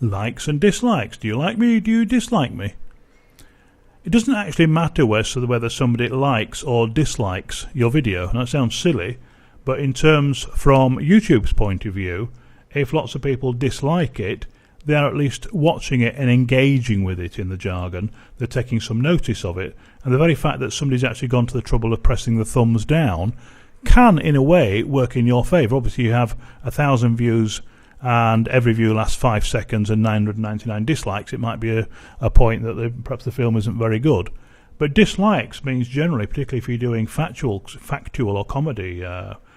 Likes and dislikes. Do you like me? Do you dislike me? It doesn't actually matter whether somebody likes or dislikes your video. That sounds silly, but in terms from YouTube's point of view, if lots of people dislike it, they are at least watching it and engaging with it in the jargon. They're taking some notice of it. And the very fact that somebody's actually gone to the trouble of pressing the thumbs down can, in a way, work in your favour. Obviously, you have 1,000 views and every view lasts 5 seconds and 999 dislikes. It might be a point that perhaps the film isn't very good. But dislikes means generally, particularly if you're doing factual or comedy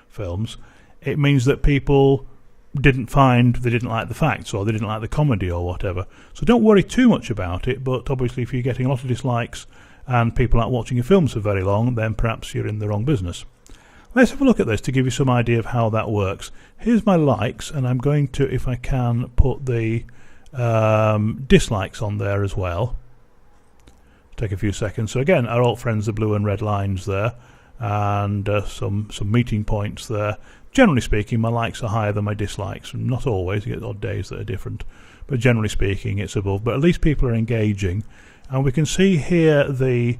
films, it means that people they didn't like the facts, or they didn't like the comedy, or whatever. So don't worry too much about it, but obviously if you're getting a lot of dislikes and people aren't watching your films for very long, then perhaps you're in the wrong business. Let's have a look at this to give you some idea of how that works. Here's my likes, and I'm going to, if I can, put the dislikes on there as well. Take a few seconds. So again, our old friends, the blue and red lines there, and some meeting points there. Generally speaking, my likes are higher than my dislikes. Not always, you get odd days that are different, but generally speaking it's above. But at least people are engaging, and we can see here the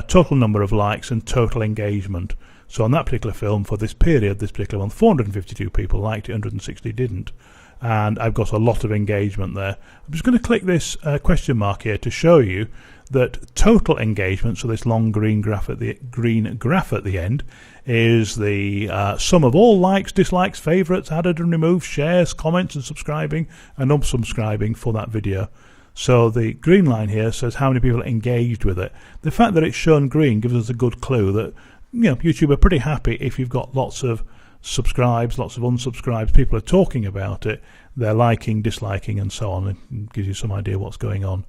total number of likes and total engagement. So on that particular film, for this period, this particular one, 452 people liked it, 160 didn't, and I've got a lot of engagement there. I'm just going to click this question mark here to show you that total engagement, so this long green graph at the end, is the sum of all likes, dislikes, favourites, added and removed, shares, comments and subscribing and unsubscribing for that video. So the green line here says how many people are engaged with it. The fact that it's shown green gives us a good clue that YouTube are pretty happy if you've got lots of subscribes, lots of unsubscribes, people are talking about it, they're liking, disliking and so on. It gives you some idea what's going on.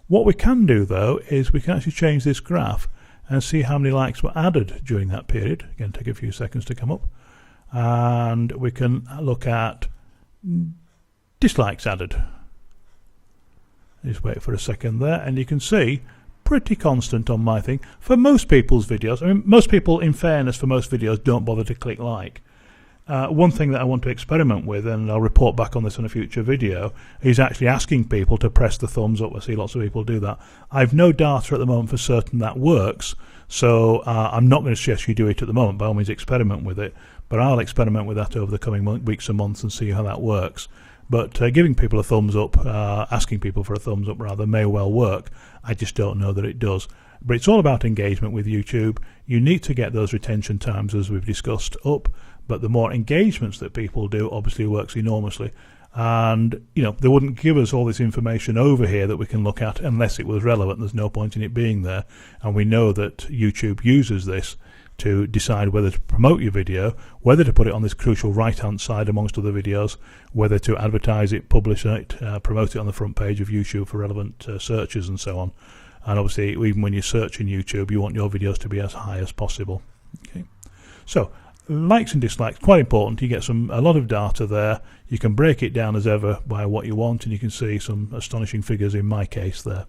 What we can do though is we can actually change this graph and see how many likes were added during that period. Again, take a few seconds to come up, and we can look at dislikes added. Just wait for a second there, and you can see pretty constant on my thing. For most people's videos, I mean, most people, in fairness, for most videos don't bother to click like. One thing that I want to experiment with, and I'll report back on this in a future video, is actually asking people to press the thumbs up. I see lots of people do that. I've no data at the moment for certain that works, so I'm not going to suggest you do it at the moment. By all means, experiment with it, but I'll experiment with that over the coming weeks and months and see how that works. But giving people a thumbs up, asking people for a thumbs up rather, may well work. I just don't know that it does. But it's all about engagement with YouTube. You need to get those retention times, as we've discussed, up. But the more engagements that people do, obviously works enormously. And, they wouldn't give us all this information over here that we can look at unless it was relevant. There's no point in it being there. And we know that YouTube uses this to decide whether to promote your video, whether to put it on this crucial right-hand side amongst other videos, whether to advertise it, publish it, promote it on the front page of YouTube for relevant searches and so on. And obviously, even when you search in YouTube, you want your videos to be as high as possible. Okay, so likes and dislikes, quite important. You get a lot of data there. You can break it down as ever by what you want, and you can see some astonishing figures in my case there.